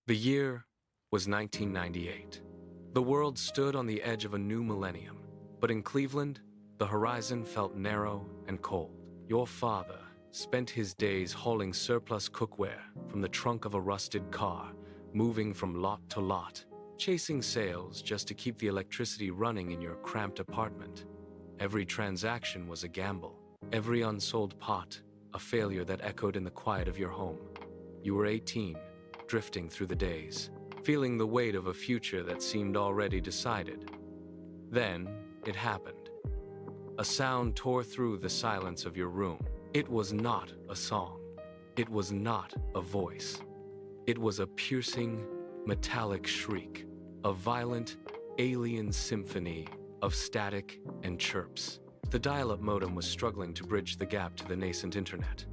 The year was 1998. The world stood on the edge of a new millennium, but in Cleveland, the horizon felt narrow and cold. Your father spent his days hauling surplus cookware from the trunk of a rusted car, moving from lot to lot, chasing sales just to keep the electricity running in your cramped apartment. Every transaction was a gamble, every unsold pot a failure that echoed in the quiet of your home. You were 18, drifting through the days, feeling the weight of a future that seemed already decided. Then it happened. A sound tore through the silence of your room. It was not a song. It was not a voice. It was a piercing, metallic shriek, a violent, alien symphony of static and chirps. The dial-up modem was struggling to bridge the gap to the nascent internet.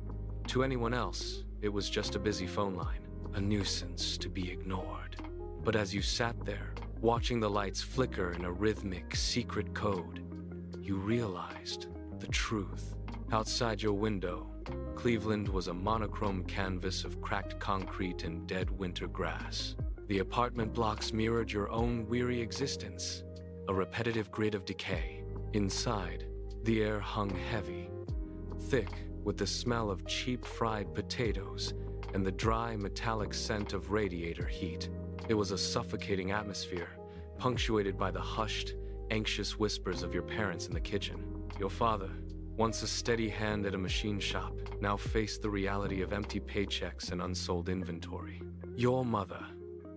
To anyone else, it was just a busy phone line, a nuisance to be ignored. But as you sat there, watching the lights flicker in a rhythmic, secret code, you realized the truth. Outside your window, Cleveland was a monochrome canvas of cracked concrete and dead winter grass. The apartment blocks mirrored your own weary existence, a repetitive grid of decay. Inside, the air hung heavy, thick with the smell of cheap fried potatoes and the dry, metallic scent of radiator heat. It was a suffocating atmosphere, punctuated by the hushed, anxious whispers of your parents in the kitchen. Your father, once a steady hand at a machine shop, now faced the reality of empty paychecks and unsold inventory. Your mother,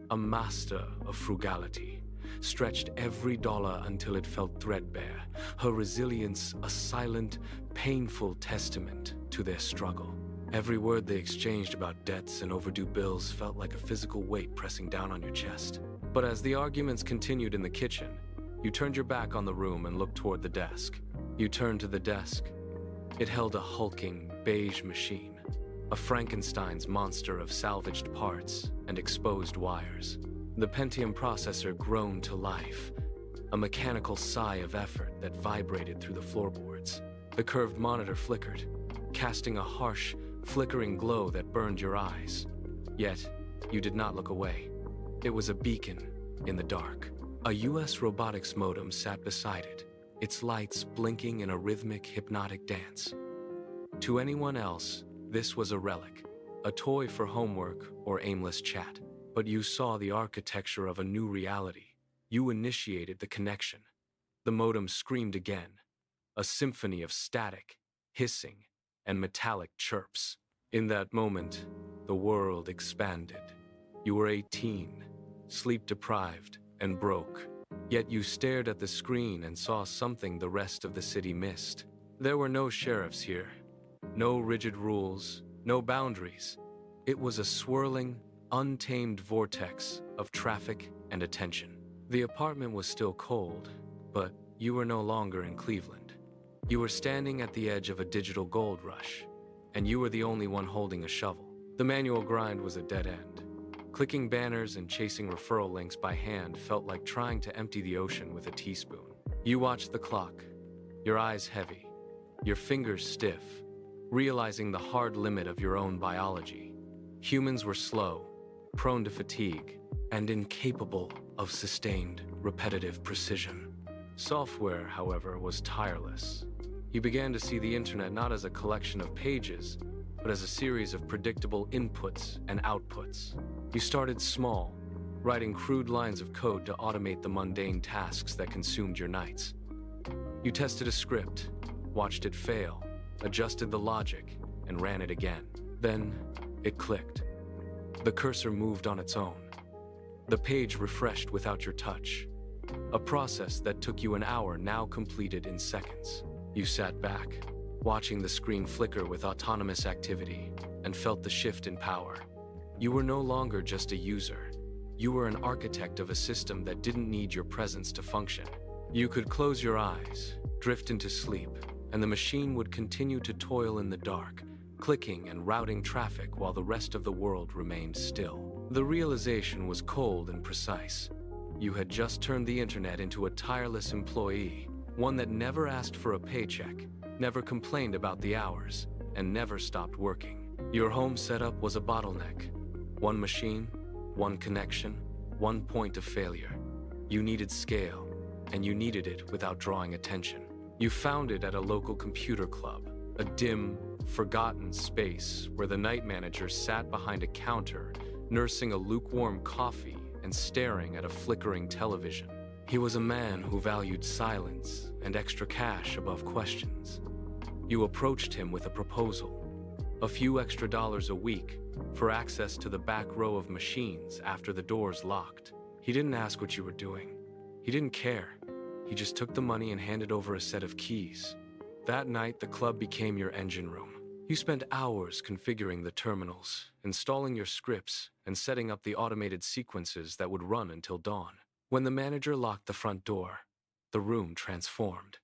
a master of frugality, stretched every dollar until it felt threadbare, her resilience a silent, painful testament to their struggle. Every word they exchanged about debts and overdue bills felt like a physical weight pressing down on your chest. But as the arguments continued in the kitchen, you turned your back on the room and looked toward the desk. You turned to the desk. It held a hulking, beige machine, a Frankenstein's monster of salvaged parts and exposed wires. The Pentium processor groaned to life, a mechanical sigh of effort that vibrated through the floorboards. The curved monitor flickered, casting a harsh, flickering glow that burned your eyes. Yet, you did not look away. It was a beacon in the dark. A US robotics modem sat beside it, its lights blinking in a rhythmic, hypnotic dance. To anyone else, this was a relic, a toy for homework or aimless chat. But you saw the architecture of a new reality. You initiated the connection. The modem screamed again, a symphony of static, hissing, and metallic chirps. In that moment, the world expanded. You were 18, sleep-deprived, and broke. Yet you stared at the screen and saw something the rest of the city missed. There were no sheriffs here, no rigid rules, no boundaries. It was a swirling, untamed vortex of traffic and attention. The apartment was still cold, but you were no longer in Cleveland. You were standing at the edge of a digital gold rush, and you were the only one holding a shovel. The manual grind was a dead end. Clicking banners and chasing referral links by hand felt like trying to empty the ocean with a teaspoon. You watched the clock, your eyes heavy, your fingers stiff, realizing the hard limit of your own biology. Humans were slow, prone to fatigue, and incapable of sustained, repetitive precision. Software, however, was tireless. You began to see the internet not as a collection of pages, but as a series of predictable inputs and outputs. You started small, writing crude lines of code to automate the mundane tasks that consumed your nights. You tested a script, watched it fail, adjusted the logic, and ran it again. Then, it clicked. The cursor moved on its own. The page refreshed without your touch. A process that took you an hour now completed in seconds. You sat back, watching the screen flicker with autonomous activity, and felt the shift in power. You were no longer just a user. You were an architect of a system that didn't need your presence to function. You could close your eyes, drift into sleep, and the machine would continue to toil in the dark, clicking and routing traffic while the rest of the world remained still. The realization was cold and precise. You had just turned the internet into a tireless employee, one that never asked for a paycheck, never complained about the hours, and never stopped working. Your home setup was a bottleneck. One machine, one connection, one point of failure. You needed scale, and you needed it without drawing attention. You found it at a local computer club, a dim, forgotten space where the night manager sat behind a counter, nursing a lukewarm coffee and staring at a flickering television. He was a man who valued silence and extra cash above questions. You approached him with a proposal, a few extra dollars a week for access to the back row of machines after the doors locked. He didn't ask what you were doing. He didn't care. He just took the money and handed over a set of keys. That night, the club became your engine room. You spent hours configuring the terminals, installing your scripts, and setting up the automated sequences that would run until dawn. When the manager locked the front door, the room transformed.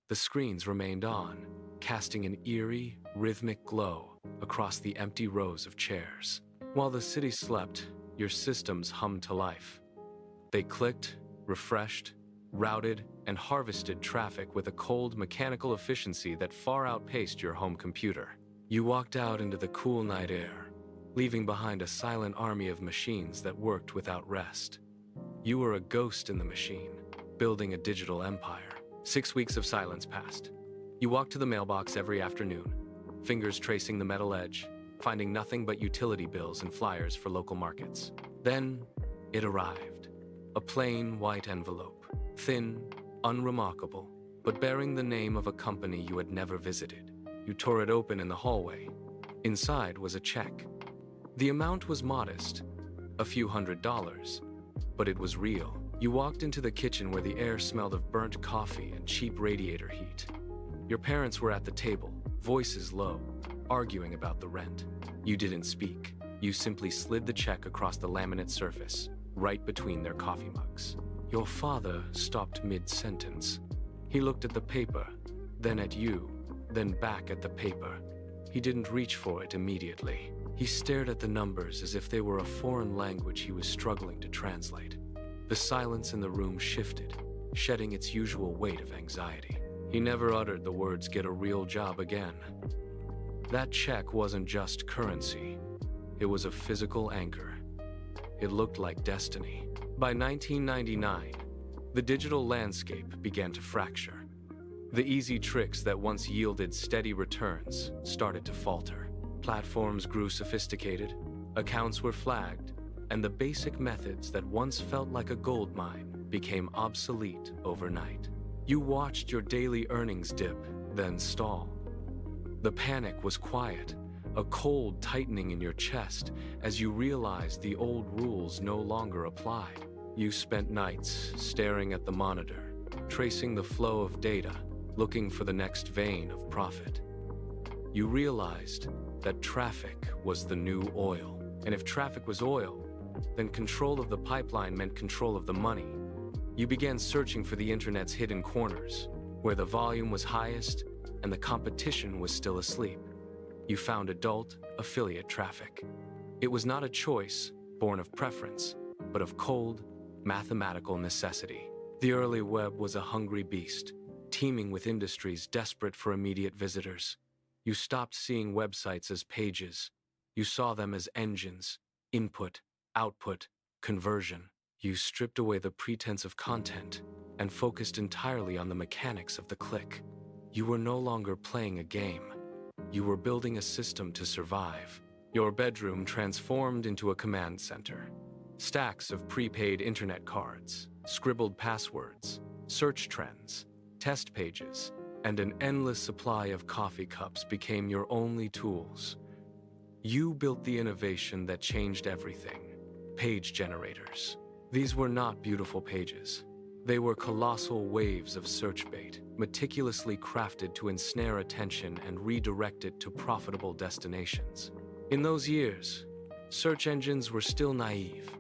The screens remained on, casting an eerie, rhythmic glow across the empty rows of chairs. While the city slept, your systems hummed to life. They clicked, refreshed, routed, and harvested traffic with a cold, mechanical efficiency that far outpaced your home computer. You walked out into the cool night air, leaving behind a silent army of machines that worked without rest. You were a ghost in the machine, building a digital empire. 6 weeks of silence passed. You walked to the mailbox every afternoon, fingers tracing the metal edge, finding nothing but utility bills and flyers for local markets. Then, it arrived. A plain white envelope, thin, unremarkable, but bearing the name of a company you had never visited. You tore it open in the hallway. Inside was a check. The amount was modest, a few $100s, but it was real. You walked into the kitchen where the air smelled of burnt coffee and cheap radiator heat. Your parents were at the table, voices low, arguing about the rent. You didn't speak. You simply slid the check across the laminate surface, right between their coffee mugs. Your father stopped mid-sentence. He looked at the paper, then at you, then back at the paper. He didn't reach for it immediately. He stared at the numbers as if they were a foreign language he was struggling to translate. The silence in the room shifted, shedding its usual weight of anxiety. He never uttered the words, "Get a real job" again. That check wasn't just currency. It was a physical anchor. It looked like destiny. By 1999, the digital landscape began to fracture. The easy tricks that once yielded steady returns started to falter. Platforms grew sophisticated, accounts were flagged, and the basic methods that once felt like a gold mine became obsolete overnight. You watched your daily earnings dip, then stall. The panic was quiet, a cold tightening in your chest as you realized the old rules no longer applied. You spent nights staring at the monitor, tracing the flow of data, looking for the next vein of profit. You realized that traffic was the new oil. And if traffic was oil, then control of the pipeline meant control of the money. You began searching for the internet's hidden corners, where the volume was highest and the competition was still asleep. You found adult affiliate traffic. It was not a choice born of preference, but of cold, mathematical necessity. The early web was a hungry beast, teeming with industries desperate for immediate visitors. You stopped seeing websites as pages. You saw them as engines, input, output, conversion. You stripped away the pretense of content and focused entirely on the mechanics of the click. You were no longer playing a game. You were building a system to survive. Your bedroom transformed into a command center. Stacks of prepaid internet cards, scribbled passwords, search trends, test pages, and an endless supply of coffee cups became your only tools. You built the innovation that changed everything: page generators. These were not beautiful pages. They were colossal waves of search bait, meticulously crafted to ensnare attention and redirect it to profitable destinations. In those years, search engines were still naive,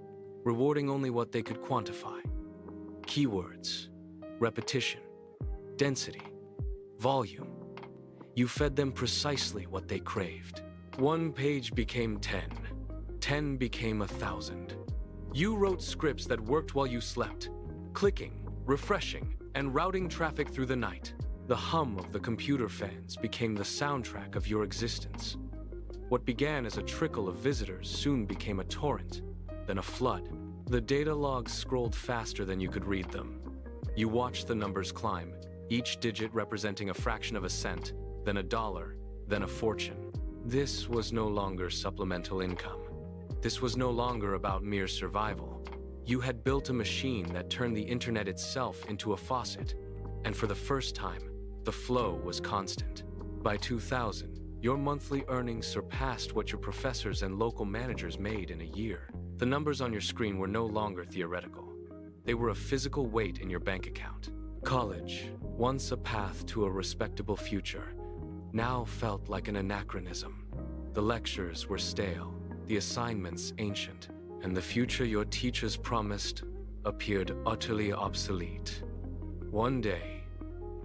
rewarding only what they could quantify. Keywords, repetition, density, volume. You fed them precisely what they craved. One page became 10. 10 became 1,000. You wrote scripts that worked while you slept, clicking, refreshing, and routing traffic through the night. The hum of the computer fans became the soundtrack of your existence. What began as a trickle of visitors soon became a torrent, then a flood. The data logs scrolled faster than you could read them. You watched the numbers climb, each digit representing a fraction of a cent, then a dollar, then a fortune. This was no longer supplemental income. This was no longer about mere survival. You had built a machine that turned the internet itself into a faucet, and for the first time, the flow was constant. By 2000, your monthly earnings surpassed what your professors and local managers made in a year. The numbers on your screen were no longer theoretical. They were a physical weight in your bank account. College, once a path to a respectable future, now felt like an anachronism. The lectures were stale, the assignments ancient, and the future your teachers promised appeared utterly obsolete. One day,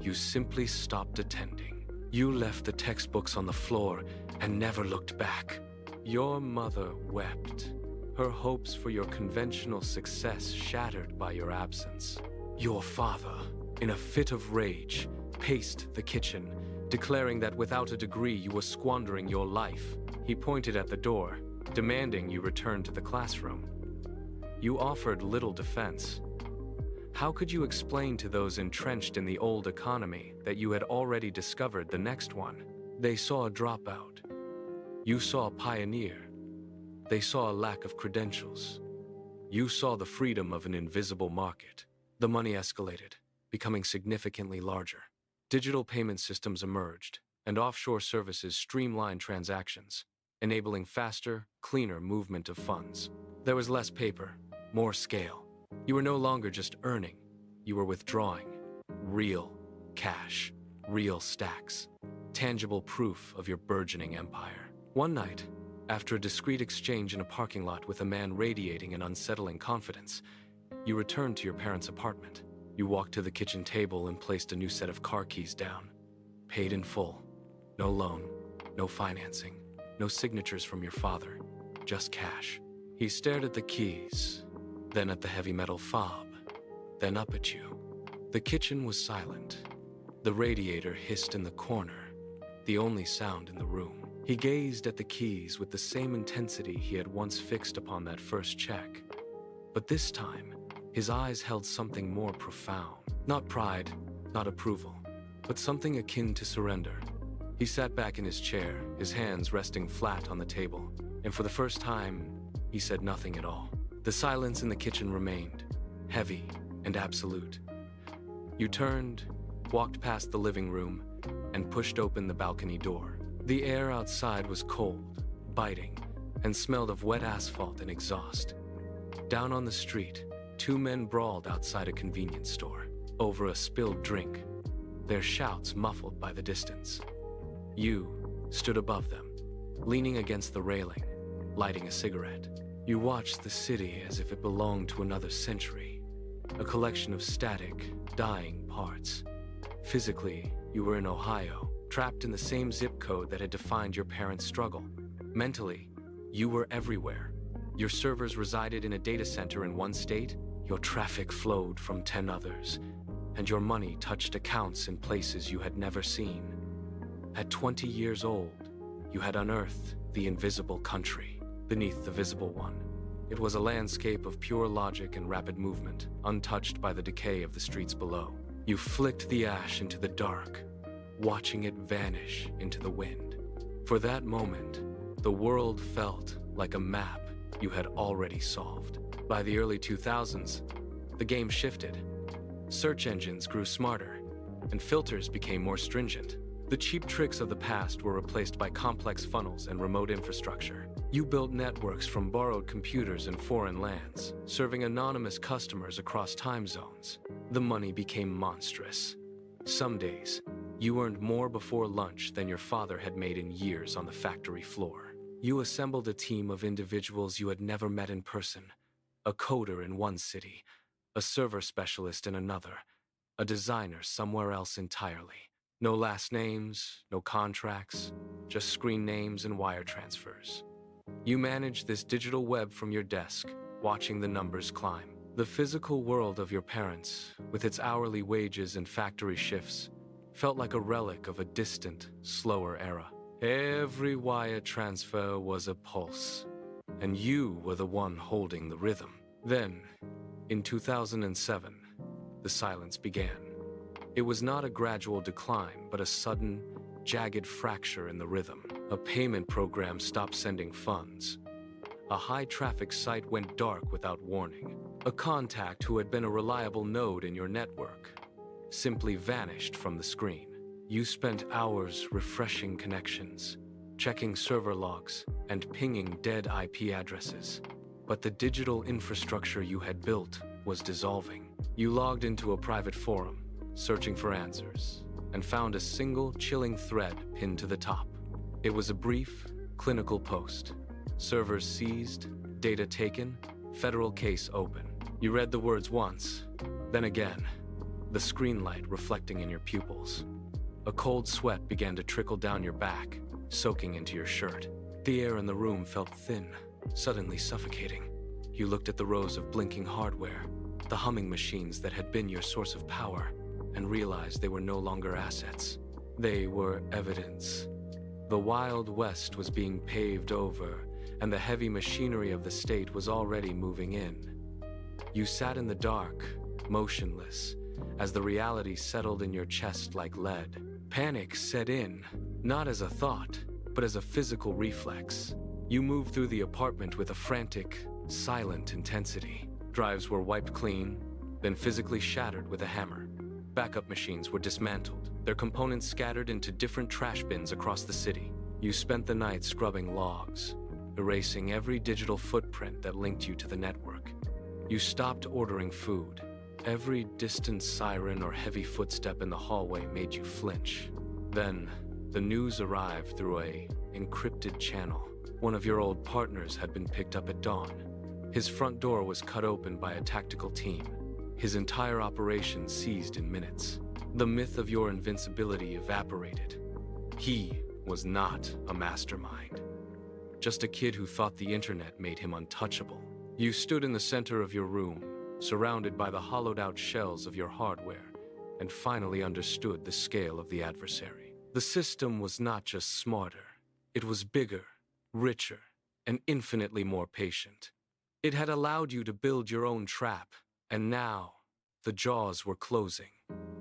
you simply stopped attending. You left the textbooks on the floor and never looked back. Your mother wept, her hopes for your conventional success shattered by your absence. Your father, in a fit of rage, paced the kitchen, declaring that without a degree you were squandering your life. He pointed at the door, demanding you return to the classroom. You offered little defense. How could you explain to those entrenched in the old economy that you had already discovered the next one? They saw a dropout. You saw a pioneer. They saw a lack of credentials. You saw the freedom of an invisible market. The money escalated, becoming significantly larger. Digital payment systems emerged, and offshore services streamlined transactions, enabling faster, cleaner movement of funds. There was less paper, more scale. You were no longer just earning, you were withdrawing. Real cash, real stacks, tangible proof of your burgeoning empire. One night, after a discreet exchange in a parking lot with a man radiating an unsettling confidence, you returned to your parents' apartment. You walked to the kitchen table and placed a new set of car keys down. Paid in full. No loan, no financing, no signatures from your father, just cash. He stared at the keys, then at the heavy metal fob, then up at you. The kitchen was silent. The radiator hissed in the corner, the only sound in the room. He gazed at the keys with the same intensity he had once fixed upon that first check. But this time, his eyes held something more profound. Not pride, not approval, but something akin to surrender. He sat back in his chair, his hands resting flat on the table, and for the first time, he said nothing at all. The silence in the kitchen remained, heavy and absolute. You turned, walked past the living room, and pushed open the balcony door. The air outside was cold, biting, and smelled of wet asphalt and exhaust. Down on the street, two men brawled outside a convenience store, over a spilled drink, their shouts muffled by the distance. You stood above them, leaning against the railing, lighting a cigarette. You watched the city as if it belonged to another century, a collection of static, dying parts. Physically, you were in Ohio, trapped in the same zip code that had defined your parents' struggle. Mentally, you were everywhere. Your servers resided in a data center in one state, your traffic flowed from 10 others, and your money touched accounts in places you had never seen. At 20 years old, you had unearthed the invisible country beneath the visible one. It was a landscape of pure logic and rapid movement, untouched by the decay of the streets below. You flicked the ash into the dark, watching it vanish into the wind. For that moment, the world felt like a map you had already solved. By the early 2000s, the game shifted. Search engines grew smarter, and filters became more stringent. The cheap tricks of the past were replaced by complex funnels and remote infrastructure. You built networks from borrowed computers in foreign lands, serving anonymous customers across time zones. The money became monstrous. Some days, you earned more before lunch than your father had made in years on the factory floor. You assembled a team of individuals you had never met in person, a coder in one city, a server specialist in another, a designer somewhere else entirely. No last names, no contracts, just screen names and wire transfers. You managed this digital web from your desk, watching the numbers climb. The physical world of your parents, with its hourly wages and factory shifts, felt like a relic of a distant, slower era. Every wire transfer was a pulse, and you were the one holding the rhythm. Then, in 2007, the silence began. It was not a gradual decline, but a sudden, jagged fracture in the rhythm. A payment program stopped sending funds. A high-traffic site went dark without warning. A contact who had been a reliable node in your network simply vanished from the screen. You spent hours refreshing connections, checking server logs, and pinging dead IP addresses. But the digital infrastructure you had built was dissolving. You logged into a private forum, searching for answers, and found a single chilling thread pinned to the top. It was a brief, clinical post. Servers seized, data taken, federal case open. You read the words once, then again, the screen light reflecting in your pupils. A cold sweat began to trickle down your back, soaking into your shirt. The air in the room felt thin, suddenly suffocating. You looked at the rows of blinking hardware, the humming machines that had been your source of power, and realized they were no longer assets. They were evidence. The Wild West was being paved over, and the heavy machinery of the state was already moving in. You sat in the dark, motionless, as the reality settled in your chest like lead. Panic set in, not as a thought, but as a physical reflex. You moved through the apartment with a frantic, silent intensity. Drives were wiped clean, then physically shattered with a hammer. Backup machines were dismantled, their components scattered into different trash bins across the city. You spent the night scrubbing logs, erasing every digital footprint that linked you to the network. You stopped ordering food. Every distant siren or heavy footstep in the hallway made you flinch. Then, the news arrived through an encrypted channel. One of your old partners had been picked up at dawn. His front door was cut open by a tactical team. His entire operation seized in minutes. The myth of your invincibility evaporated. He was not a mastermind. Just a kid who thought the internet made him untouchable. You stood in the center of your room, surrounded by the hollowed-out shells of your hardware, and finally understood the scale of the adversary. The system was not just smarter. It was bigger, richer, and infinitely more patient. It had allowed you to build your own trap, and now, the jaws were closing.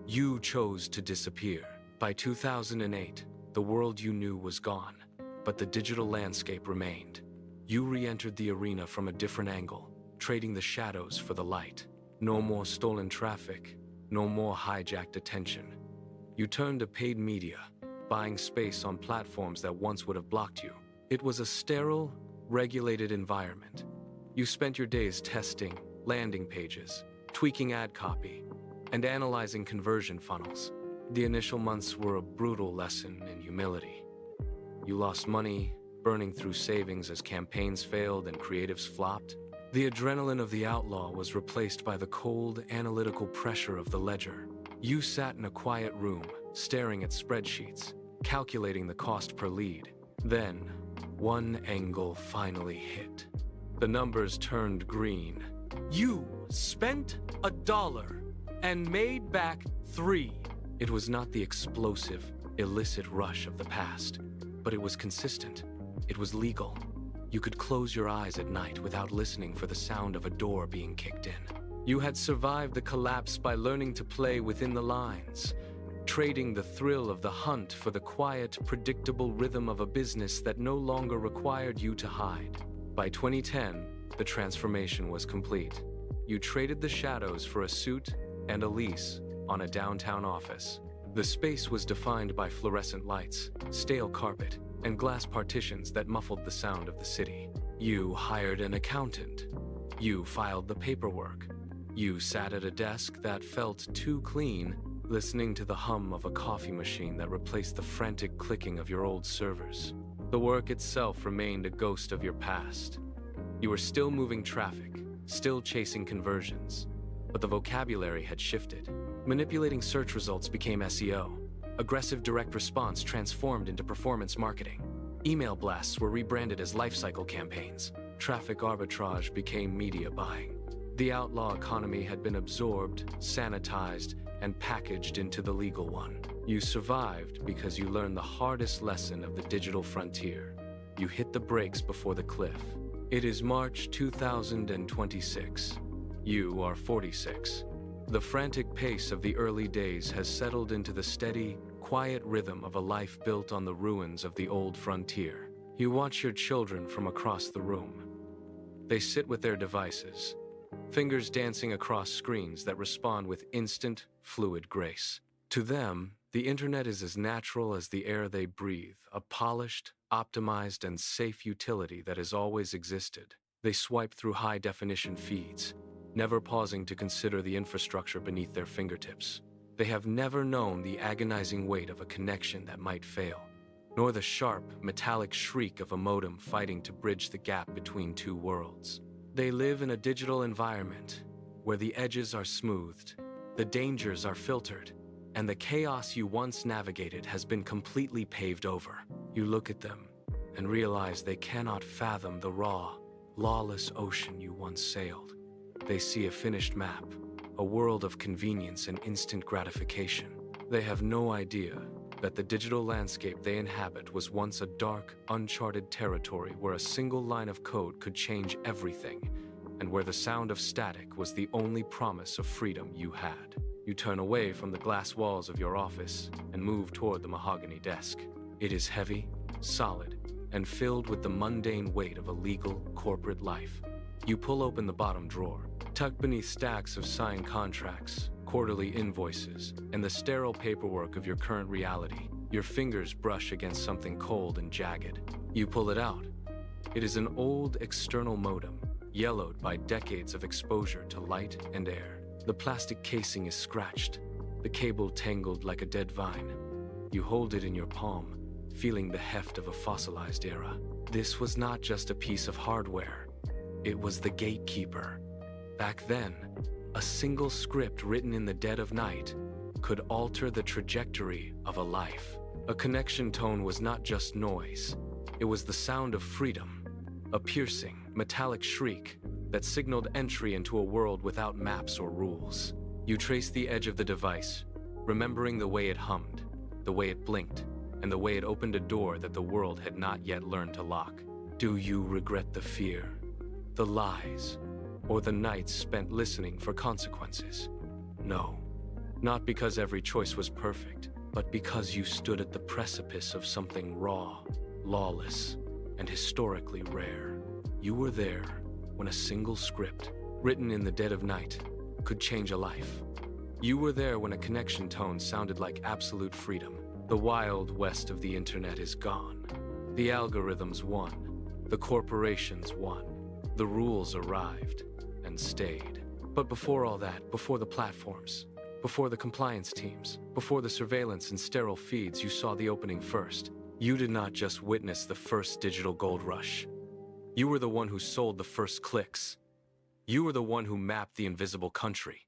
You chose to disappear. By 2008, the world you knew was gone, but the digital landscape remained. You re-entered the arena from a different angle, trading the shadows for the light. No more stolen traffic, no more hijacked attention. You turned to paid media, buying space on platforms that once would have blocked you. It was a sterile, regulated environment. You spent your days testing landing pages, tweaking ad copy, and analyzing conversion funnels. The initial months were a brutal lesson in humility. You lost money, burning through savings as campaigns failed and creatives flopped. The adrenaline of the outlaw was replaced by the cold, analytical pressure of the ledger. You sat in a quiet room, staring at spreadsheets, calculating the cost per lead. Then, one angle finally hit. The numbers turned green. You spent $1 and made back $3. It was not the explosive, illicit rush of the past, but it was consistent. It was legal. You could close your eyes at night without listening for the sound of a door being kicked in. You had survived the collapse by learning to play within the lines, trading the thrill of the hunt for the quiet, predictable rhythm of a business that no longer required you to hide. By 2010, the transformation was complete. You traded the shadows for a suit and a lease on a downtown office. The space was defined by fluorescent lights, stale carpet, and glass partitions that muffled the sound of the city. You hired an accountant. You filed the paperwork. You sat at a desk that felt too clean, listening to the hum of a coffee machine that replaced the frantic clicking of your old servers. The work itself remained a ghost of your past. You were still moving traffic, still chasing conversions, but the vocabulary had shifted. Manipulating search results became SEO. Aggressive direct response transformed into performance marketing. Email blasts were rebranded as lifecycle campaigns. Traffic arbitrage became media buying. The outlaw economy had been absorbed, sanitized, and packaged into the legal one. You survived because you learned the hardest lesson of the digital frontier. You hit the brakes before the cliff. It is March 2026. You are 46. The frantic pace of the early days has settled into the steady, quiet rhythm of a life built on the ruins of the old frontier. You watch your children from across the room. They sit with their devices, fingers dancing across screens that respond with instant, fluid grace. To them, the internet is as natural as the air they breathe, a polished, optimized, and safe utility that has always existed. They swipe through high-definition feeds, never pausing to consider the infrastructure beneath their fingertips. They have never known the agonizing weight of a connection that might fail, nor the sharp, metallic shriek of a modem fighting to bridge the gap between two worlds. They live in a digital environment where the edges are smoothed, the dangers are filtered, and the chaos you once navigated has been completely paved over. You look at them and realize they cannot fathom the raw, lawless ocean you once sailed. They see a finished map, a world of convenience and instant gratification. They have no idea that the digital landscape they inhabit was once a dark, uncharted territory where a single line of code could change everything, and where the sound of static was the only promise of freedom you had. You turn away from the glass walls of your office and move toward the mahogany desk. It is heavy, solid, and filled with the mundane weight of a legal, corporate life. You pull open the bottom drawer, tucked beneath stacks of signed contracts, quarterly invoices, and the sterile paperwork of your current reality. Your fingers brush against something cold and jagged. You pull it out. It is an old external modem, yellowed by decades of exposure to light and air. The plastic casing is scratched, the cable tangled like a dead vine. You hold it in your palm, feeling the heft of a fossilized era. This was not just a piece of hardware. It was the gatekeeper. Back then, a single script written in the dead of night could alter the trajectory of a life. A connection tone was not just noise. It was the sound of freedom, a piercing, metallic shriek that signaled entry into a world without maps or rules. You trace the edge of the device, remembering the way it hummed, the way it blinked, and the way it opened a door that the world had not yet learned to lock. Do you regret the fear, the lies, or the nights spent listening for consequences? No, not because every choice was perfect, but because you stood at the precipice of something raw, lawless, and historically rare. You were there when a single script, written in the dead of night, could change a life. You were there when a connection tone sounded like absolute freedom. The wild west of the internet is gone. The algorithms won. The corporations won. The rules arrived and stayed. But before all that, before the platforms, before the compliance teams, before the surveillance and sterile feeds, you saw the opening first. You did not just witness the first digital gold rush. You were the one who sold the first clicks. You were the one who mapped the invisible country.